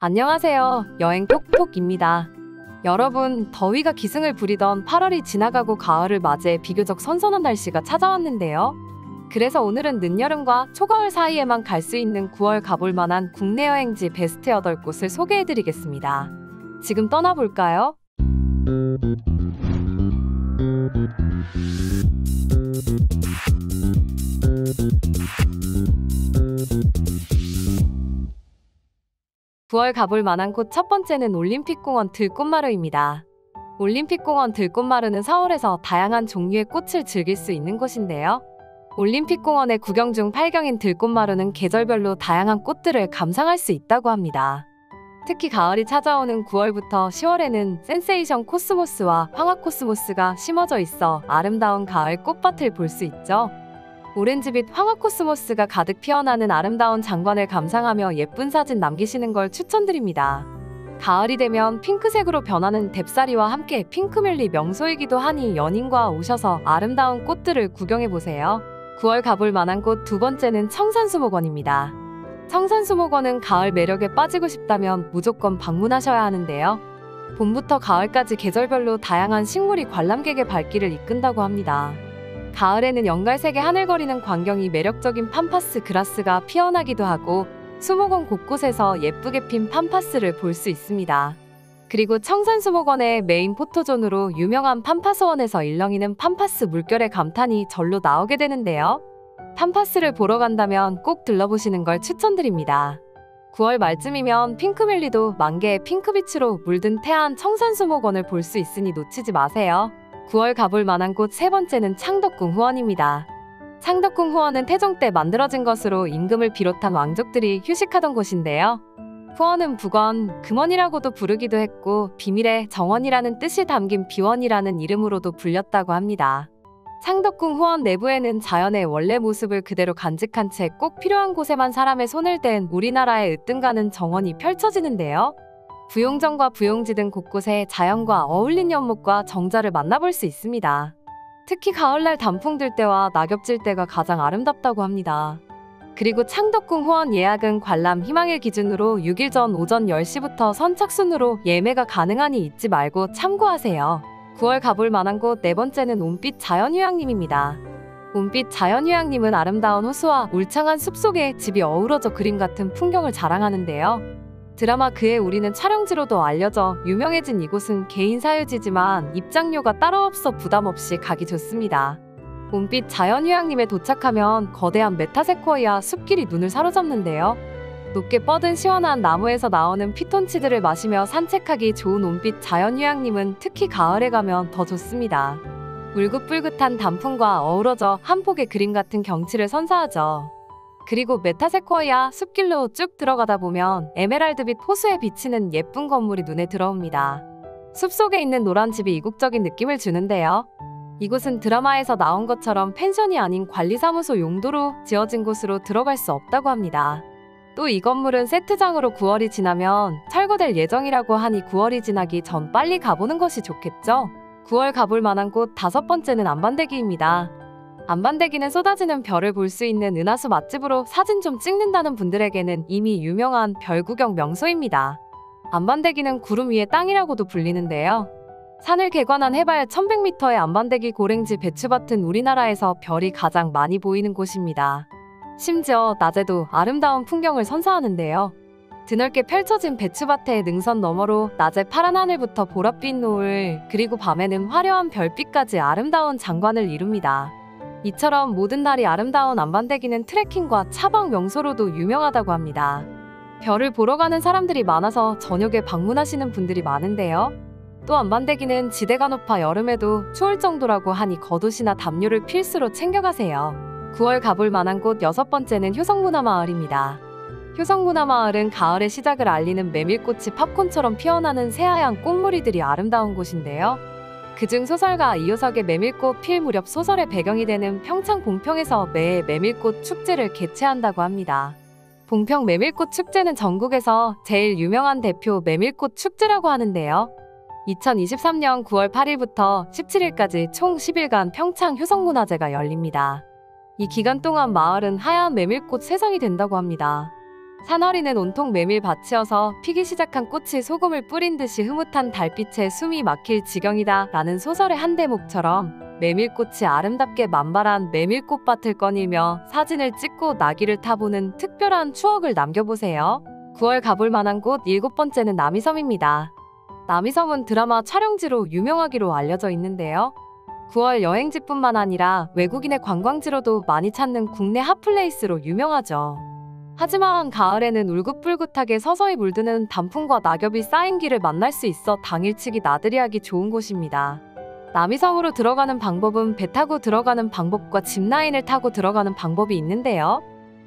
안녕하세요. 여행 톡톡입니다. 여러분, 더위가 기승을 부리던 8월이 지나가고 가을을 맞이해 비교적 선선한 날씨가 찾아왔는데요. 그래서 오늘은 늦여름과 초가을 사이에만 갈 수 있는 9월 가볼 만한 국내 여행지 베스트 8곳을 소개해드리겠습니다. 지금 떠나볼까요? 9월 가볼 만한 곳 첫 번째는 올림픽공원 들꽃마루입니다. 올림픽공원 들꽃마루는 서울에서 다양한 종류의 꽃을 즐길 수 있는 곳인데요. 올림픽공원의 구경 중 8경인 들꽃마루는 계절별로 다양한 꽃들을 감상할 수 있다고 합니다. 특히 가을이 찾아오는 9월부터 10월에는 센세이션 코스모스와 황화코스모스가 심어져 있어 아름다운 가을 꽃밭을 볼 수 있죠. 오렌지빛 황화코스모스가 가득 피어나는 아름다운 장관을 감상하며 예쁜 사진 남기시는 걸 추천드립니다. 가을이 되면 핑크색으로 변하는 뎁사리와 함께 핑크뮬리 명소이기도 하니 연인과 오셔서 아름다운 꽃들을 구경해보세요. 9월 가볼 만한 곳 두 번째는 청산수목원입니다. 청산수목원은 가을 매력에 빠지고 싶다면 무조건 방문하셔야 하는데요. 봄부터 가을까지 계절별로 다양한 식물이 관람객의 발길을 이끈다고 합니다. 가을에는 연갈색의 하늘거리는 광경이 매력적인 팜파스 그라스가 피어나기도 하고 수목원 곳곳에서 예쁘게 핀 팜파스를 볼 수 있습니다. 그리고 청산수목원의 메인 포토존으로 유명한 팜파스원에서 일렁이는 팜파스 물결의 감탄이 절로 나오게 되는데요. 팜파스를 보러 간다면 꼭 들러보시는 걸 추천드립니다. 9월 말쯤이면 핑크뮬리도 만개의 핑크빛으로 물든 태안 청산수목원을 볼 수 있으니 놓치지 마세요. 9월 가볼 만한 곳 세 번째는 창덕궁 후원입니다. 창덕궁 후원은 태종 때 만들어진 것으로 임금을 비롯한 왕족들이 휴식하던 곳인데요. 후원은 북원, 금원이라고도 부르기도 했고 비밀의 정원이라는 뜻이 담긴 비원이라는 이름으로도 불렸다고 합니다. 창덕궁 후원 내부에는 자연의 원래 모습을 그대로 간직한 채 꼭 필요한 곳에만 사람의 손을 댄 우리나라의 으뜸가는 정원이 펼쳐지는데요. 부용정과 부용지 등 곳곳에 자연과 어울린 연못과 정자를 만나볼 수 있습니다. 특히 가을날 단풍 들 때와 낙엽 질 때가 가장 아름답다고 합니다. 그리고 창덕궁 후원 예약은 관람 희망일 기준으로 6일 전 오전 10시부터 선착순으로 예매가 가능하니 잊지 말고 참고하세요. 9월 가볼 만한 곳 네 번째는 온빛 자연휴양림입니다. 온빛 자연휴양림은 아름다운 호수와 울창한 숲속에 집이 어우러져 그림 같은 풍경을 자랑하는데요. 드라마 그의 우리는 촬영지로도 알려져 유명해진 이곳은 개인 사유지지만 입장료가 따로 없어 부담 없이 가기 좋습니다. 온빛 자연휴양림에 도착하면 거대한 메타세코이아 숲길이 눈을 사로잡는데요. 높게 뻗은 시원한 나무에서 나오는 피톤치드를 마시며 산책하기 좋은 온빛 자연휴양림은 특히 가을에 가면 더 좋습니다. 울긋불긋한 단풍과 어우러져 한 폭의 그림 같은 경치를 선사하죠. 그리고 메타세코이아 숲길로 쭉 들어가다 보면 에메랄드빛 호수에 비치는 예쁜 건물이 눈에 들어옵니다. 숲속에 있는 노란 집이 이국적인 느낌을 주는데요. 이곳은 드라마에서 나온 것처럼 펜션이 아닌 관리사무소 용도로 지어진 곳으로 들어갈 수 없다고 합니다. 또 이 건물은 세트장으로 9월이 지나면 철거될 예정이라고 하니 9월이 지나기 전 빨리 가보는 것이 좋겠죠? 9월 가볼 만한 곳 다섯 번째는 안반대기입니다. 안반대기는 쏟아지는 별을 볼 수 있는 은하수 맛집으로 사진 좀 찍는다는 분들에게는 이미 유명한 별 구경 명소입니다. 안반대기는 구름 위의 땅이라고도 불리는데요. 산을 개관한 해발 1100m의 안반대기 고랭지 배추밭은 우리나라에서 별이 가장 많이 보이는 곳입니다. 심지어 낮에도 아름다운 풍경을 선사하는데요. 드넓게 펼쳐진 배추밭의 능선 너머로 낮에 파란 하늘부터 보랏빛 노을, 그리고 밤에는 화려한 별빛까지 아름다운 장관을 이룹니다. 이처럼 모든 날이 아름다운 안반대기는 트레킹과 차박 명소로도 유명하다고 합니다. 별을 보러 가는 사람들이 많아서 저녁에 방문하시는 분들이 많은데요. 또 안반대기는 지대가 높아 여름에도 추울 정도라고 하니 겉옷이나 담요를 필수로 챙겨가세요. 9월 가볼 만한 곳 여섯 번째는 효성문화마을입니다. 효성문화마을은 가을의 시작을 알리는 메밀꽃이 팝콘처럼 피어나는 새하얀 꽃무리들이 아름다운 곳인데요. 그중 소설가 이효석의 메밀꽃 필 무렵 소설의 배경이 되는 평창 봉평에서 매해 메밀꽃 축제를 개최한다고 합니다. 봉평 메밀꽃 축제는 전국에서 제일 유명한 대표 메밀꽃 축제라고 하는데요. 2023년 9월 8일부터 17일까지 총 10일간 평창 효성문화제가 열립니다. 이 기간 동안 마을은 하얀 메밀꽃 세상이 된다고 합니다. 산허리는 온통 메밀밭이어서 피기 시작한 꽃이 소금을 뿌린 듯이 흐뭇한 달빛에 숨이 막힐 지경이다 라는 소설의 한 대목처럼 메밀꽃이 아름답게 만발한 메밀꽃밭을 거닐며 사진을 찍고 나귀를 타보는 특별한 추억을 남겨보세요. 9월 가볼 만한 곳 7번째는 남이섬입니다. 남이섬은 드라마 촬영지로 유명하기로 알려져 있는데요. 9월 여행지뿐만 아니라 외국인의 관광지로도 많이 찾는 국내 핫플레이스로 유명하죠. 하지만 가을에는 울긋불긋하게 서서히 물드는 단풍과 낙엽이 쌓인 길을 만날 수 있어 당일치기 나들이 하기 좋은 곳입니다. 남이섬으로 들어가는 방법은 배 타고 들어가는 방법과 짚라인을 타고 들어가는 방법이 있는데요.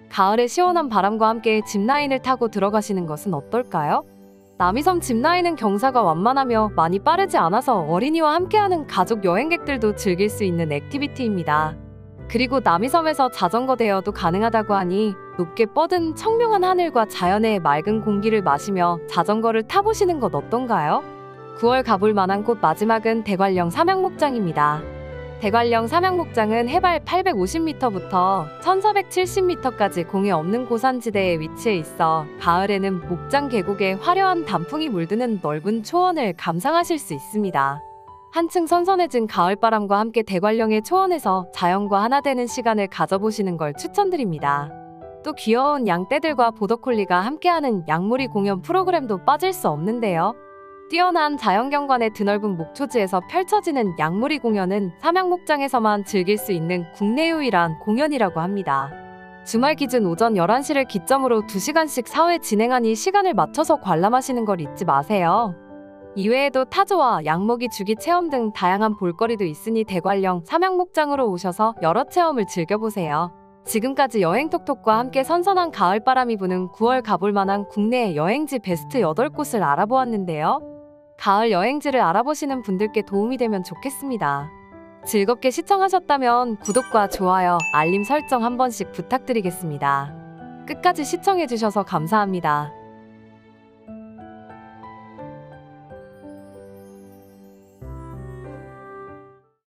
가을에 시원한 바람과 함께 짚라인을 타고 들어가시는 것은 어떨까요? 남이섬 짚라인은 경사가 완만하며 많이 빠르지 않아서 어린이와 함께하는 가족 여행객들도 즐길 수 있는 액티비티입니다. 그리고 남이섬에서 자전거 대여도 가능하다고 하니 높게 뻗은 청명한 하늘과 자연의 맑은 공기를 마시며 자전거를 타보시는 것 어떤가요? 9월 가볼 만한 곳 마지막은 대관령 삼양목장입니다. 대관령 삼양목장은 해발 850m부터 1470m까지 공해 없는 고산지대에 위치해 있어 가을에는 목장 계곡에 화려한 단풍이 물드는 넓은 초원을 감상하실 수 있습니다. 한층 선선해진 가을바람과 함께 대관령의 초원에서 자연과 하나 되는 시간을 가져보시는 걸 추천드립니다. 또 귀여운 양떼들과 보더콜리가 함께하는 양무리 공연 프로그램도 빠질 수 없는데요. 뛰어난 자연경관의 드넓은 목초지에서 펼쳐지는 양무리 공연은 삼양목장에서만 즐길 수 있는 국내 유일한 공연이라고 합니다. 주말 기준 오전 11시를 기점으로 2시간씩 4회 진행하니 시간을 맞춰서 관람하시는 걸 잊지 마세요. 이외에도 타조와 양모기 주기 체험 등 다양한 볼거리도 있으니 대관령 삼양목장으로 오셔서 여러 체험을 즐겨보세요. 지금까지 여행톡톡과 함께 선선한 가을바람이 부는 9월 가볼 만한 국내 여행지 베스트 8곳을 알아보았는데요. 가을 여행지를 알아보시는 분들께 도움이 되면 좋겠습니다. 즐겁게 시청하셨다면 구독과 좋아요, 알림 설정 한 번씩 부탁드리겠습니다. 끝까지 시청해주셔서 감사합니다.